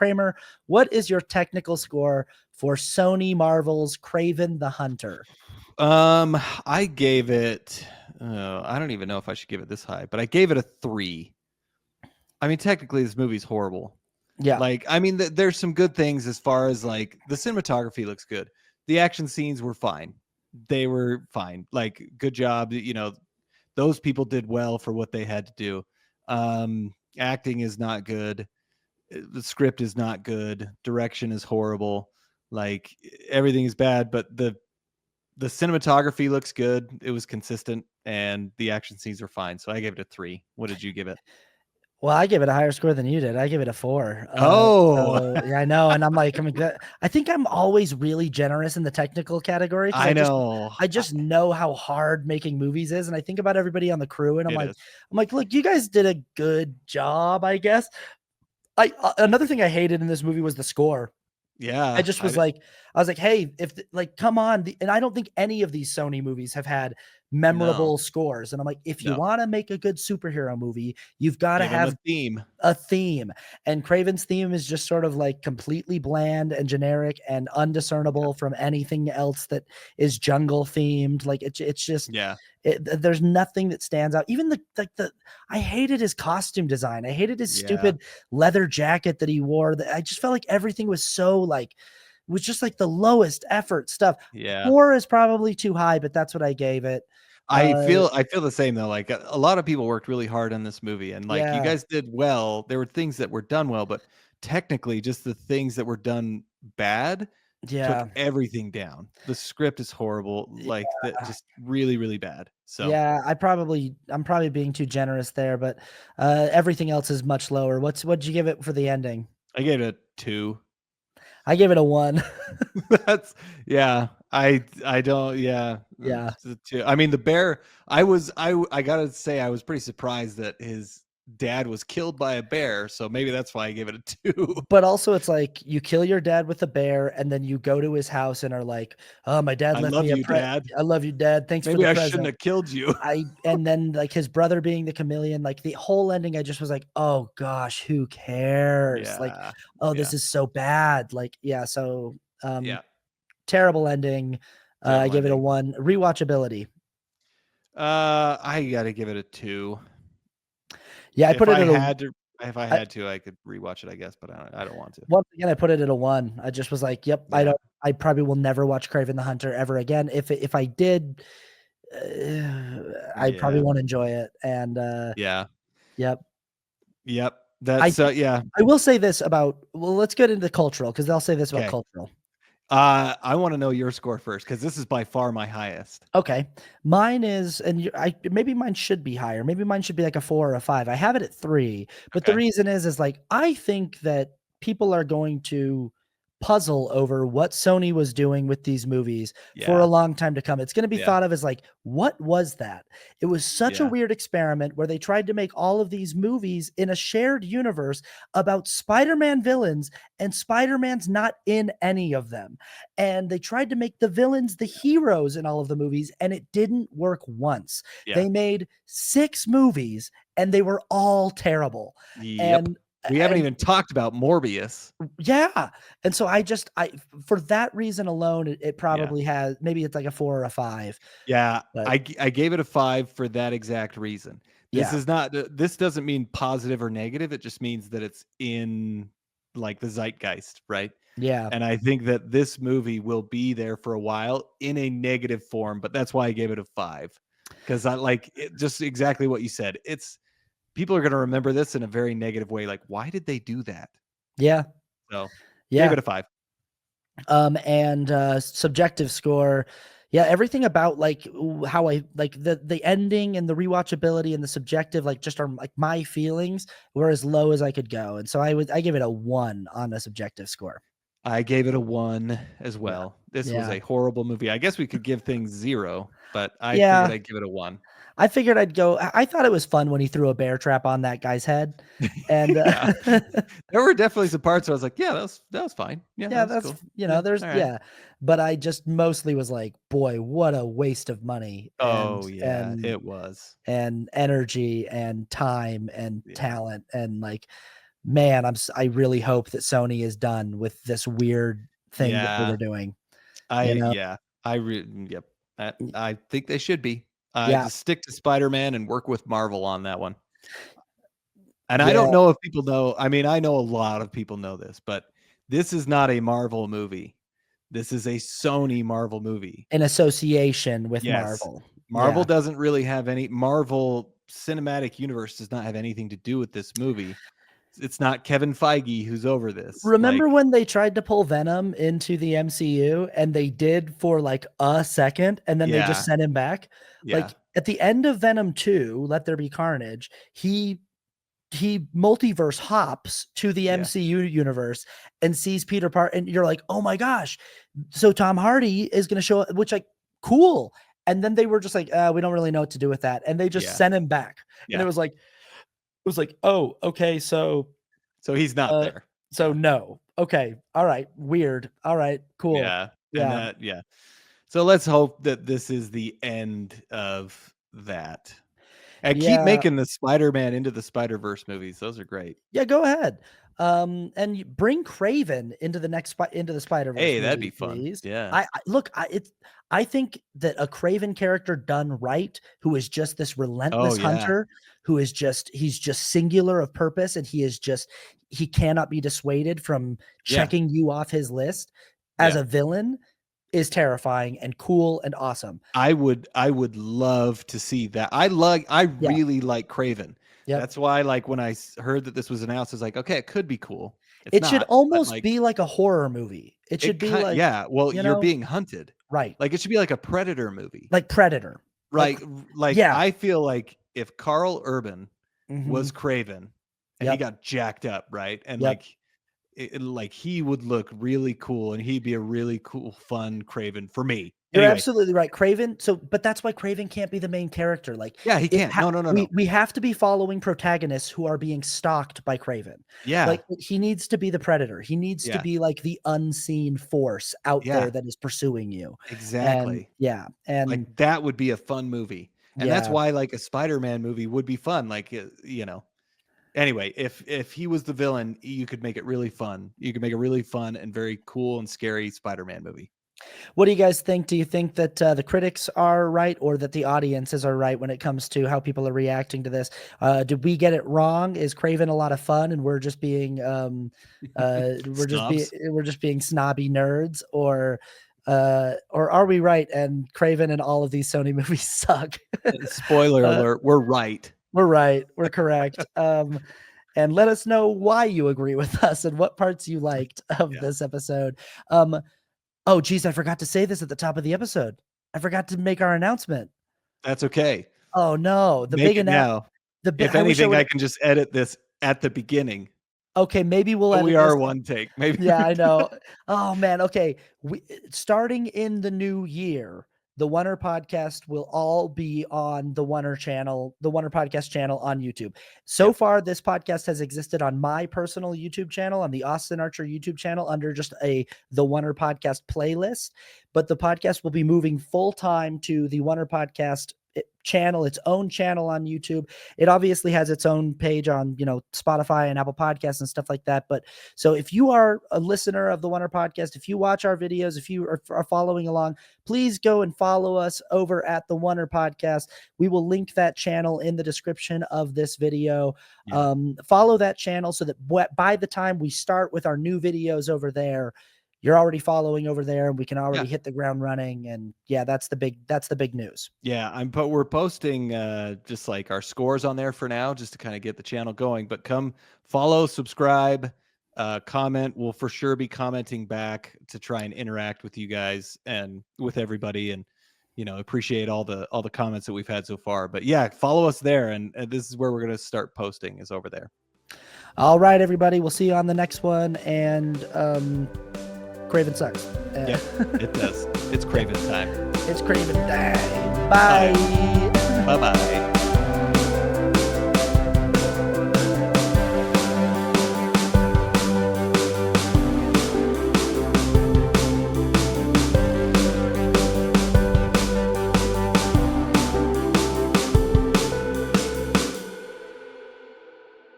Kramer, what is your technical score for Sony Marvel's Kraven the Hunter? I gave it. I don't even know if I should give it this high, but I gave it a 3. I mean, technically, this movie's horrible. Yeah. Like, I mean, there's some good things as far as like the cinematography looks good. The action scenes were fine. They were fine. Like, good job. Those people did well for what they had to do. Acting is not good. The script is not good. Direction is horrible. Like, everything is bad, but the cinematography looks good. It was consistent, and the action scenes are fine. So I gave it a 3. What did you give it? Well, I gave it a higher score than you did. I gave it a 4. Oh, Yeah, I know, and I'm like, I think I'm always really generous in the technical category because I know. I just know how hard making movies is, and I think about everybody on the crew, and It is. I'm like, look, you guys did a good job, I guess. Another thing I hated in this movie was the score. I Yeah. just was like, I was like, hey, come on. And I don't think any of these Sony movies have had No, memorable scores. And I'm like, if you no. want to make a good superhero movie, you've got to Give him a have theme. a theme. And Craven's theme is just sort of like completely bland and generic and Yeah. undiscernible from anything else that is jungle themed. Like it's just Yeah. there's nothing that stands out. Even I hated his costume design. I hated his Yeah. stupid leather jacket that he wore. That I just felt like everything was so like was just like the lowest effort stuff. Yeah. 4 is probably too high, but that's what I gave it. Uh, I feel the same though. Like a lot of people worked really hard on this movie, and like you yeah, guys did well. There were things that were done well, but technically, just the things that were done bad took yeah, everything down. The script is horrible, like that, just really, really bad. So yeah. I'm probably being too generous there, but everything else is much lower. What'd you give it for the ending? I gave it a 2. I gave it a 1. That's yeah. I don't yeah. Yeah. It's a 2. I mean, the bear. I gotta say I was pretty surprised that his dad was killed by a bear. So maybe that's why I gave it a 2. But also it's like you kill your dad with a bear and then you go to his house and are like, "Oh, my dad I left love me a you, Dad. I love you, dad. Thanks for Maybe the I shouldn't present." have killed you. And then like his brother being the chameleon, like the whole ending, I just was like, "Oh gosh, who cares?" Like, Yeah. "Oh, this Yeah. is so bad." Like, yeah, so Yeah. terrible ending. I Terrible gave it a ending. 1. Rewatchability. I gotta give it a 2. Yeah, I If put it I at a had to, I I could rewatch it, I guess, but I don't want to. once again, I put it at a 1. I just was like, "Yep, Yeah. I probably will never watch Kraven the Hunter ever again. If I did, I probably Yeah. won't enjoy it." And Yeah. yep. Yep. I That's yeah. I will say this about well, let's get into cultural because 'cause I'll say this about Okay. cultural. I want to know your score first because this is by far my highest. Okay. Mine is and maybe mine should be higher. Maybe mine should be like a 4 or a 5. I have it at 3, but the Okay. reason is like I think that people are going to puzzle over what Sony was doing with these movies for a Yeah. long time to come. It's gonna be Yeah. thought of as like, what was that? It was such a Yeah. weird experiment where they tried to make all of these movies in a shared universe about Spider-Man villains, and Spider-Man's not in any of them. And they tried to make the villains the heroes in all of the movies, and it didn't work once. Yeah. They made 6 movies, and they were all terrible. Yep. And We haven't even talked about Morbius. yeah, and so I for that reason alone, it Yeah. probably has maybe it's like a 4 or a 5, Yeah. but I gave it a 5 for that exact reason. This yeah, is not this doesn't mean positive or negative. It just means that it's in like the zeitgeist, right? yeah, And I think that this movie will be there for a while in a negative form, but that's why I gave it a 5. Because I like it, just exactly what you said. It's people are gonna remember this in a very negative way. Like, why did they do that? yeah, So gave yeah. it a 5. And subjective score, yeah, everything about like how I like the ending and the rewatchability and the subjective, like just are like my feelings were as low as I could go, and so I give it a 1 on a subjective score. I gave it a 1 as Yeah, well. This was yeah, a horrible movie. I guess we could give things 0, but I figured yeah. I'd give it a 1. I figured I'd go. I thought it was fun when he threw a bear trap on that guy's head, and Yeah. There were definitely some parts where I was like, "Yeah, that was fine. Yeah, that yeah, was that's cool. Yeah, there's alright." yeah, but I just mostly was like, boy, what a waste of money Oh, yeah, it was. and energy and time and Yeah. talent and like Man, I really hope that Sony is done with this weird thing that they Yeah. were doing, I you know? yeah. Yep. I think they should be. Yeah, Just stick to Spider-Man and work with Marvel on that one. And I yeah, don't know if people know. I mean, I know a lot of people know this, but this is not a Marvel movie. This is a Sony Marvel movie. in association with Yes. Marvel. Marvel Yeah. doesn't really have any Marvel Cinematic Universe does not have anything to do with this movie. It's not Kevin Feige who's over this. Remember Like, when they tried to pull Venom into the MCU and they did for like a second and then they just yeah, sent him back? yeah, Like at the end of Venom 2, Let There Be Carnage, he multiverse hops to the yeah, MCU universe and sees Peter Parker, and you're like, "Oh my gosh, so Tom Hardy is going to show up," which like cool. And then they were just like, "We don't really know what to do with that," and they just yeah, sent him back. And yeah. it was like, "Oh, okay, So he's not uh, there. so Yeah, no, okay, all right, weird, all right, cool, yeah, and yeah, yeah. So let's hope that this is the end of that. And keep yeah." making the Spider-Man into the Spider-Verse movies. Those are great. Yeah, go ahead. And you bring Kraven into the next into the Spider-Verse Hey, that'd movies, be fun. please. Yeah. I look, I think that a Kraven character done right, who is just this Oh relentless yeah. hunter, who is he's just singular of purpose, and he cannot be dissuaded from Yeah. checking you off his list as Yeah. a villain is terrifying and cool and awesome. I would love to see that. I Yeah. really like Kraven. Yep. That's why like when I heard that this was announced, I was like, okay, it could be cool. It's It should not, but almost like be like a horror movie. It should it be kind like, yeah, well, you you're know, being hunted. right. Like it should be like a Predator movie. Like Predator. Like Like yeah. I feel like if Carl Urban was Mhm. Kraven and he Yep. got jacked up, right? And Yep. like like he would look really cool and he'd be a really cool, fun Kraven for me. You're Anyway, absolutely right. Kraven, so but that's why Kraven can't be the main character. Like yeah, he it can't. No, no, no, no. we have to be following protagonists who are being stalked by Kraven. Yeah, Like he needs to be the predator. He needs to yeah, be like the unseen force out there yeah, that is pursuing you. And exactly. yeah, Like and that would be a fun movie. And that's yeah. why like a Spider-Man movie would be fun. Like, anyway, if he was the villain, you could make it really fun. You could make a really fun and very cool and scary Spider-Man movie. What do you guys think? Do you think that the critics are right or that the audiences are right when it comes to how people are reacting to this? Did we get it wrong? Is Craven a lot of fun and we're just being Snobs. we're just being snobby nerds, or are we right and Craven and all of these Sony movies suck? Spoiler uh, alert, we're right. we're right. We're correct. And let us know why you agree with us and what parts you liked of Yeah. this episode. Oh, geez, I forgot to say this at the top of the episode. I forgot to make our announcement. That's okay. Oh no, the Make big it now. the big. If I wish I anything, would. I can just edit this at the beginning. Okay, maybe we'll But we edit this. are one take. Maybe Yeah, I know. Oh man. Okay, we starting in the new year, the Wonder Podcast will all be on the Wonder channel, the Wonder Podcast channel on YouTube. So Yep. far, this podcast has existed on my personal YouTube channel, on the Austin Archer YouTube channel, under just the Wonder Podcast playlist. But the podcast will be moving full time to the Wonder Podcast channel, its own channel on YouTube. It obviously has its own page on, Spotify and Apple Podcasts and stuff like that. But so if you are a listener of the Wonder Podcast, if you watch our videos, if you are following along, please go and follow us over at the Wonder Podcast. We will link that channel in the description of this video. Yeah. Follow that channel so that by the time we start with our new videos over there, you're already following over there and we can already Yeah. hit the ground running. And yeah, that's the big news. Yeah, but we're posting just like our scores on there for now, just to kind of get the channel going. But come follow, subscribe, comment. We'll for sure be commenting back to try and interact with you guys and with everybody, and appreciate all the comments that we've had so far. But yeah, follow us there, and this is where we're gonna start posting, is over there. All right, everybody. We'll see you on the next one. And Kraven sucks. Yeah, it does. It's Kraven time. It's Kraven time. Bye. Bye bye.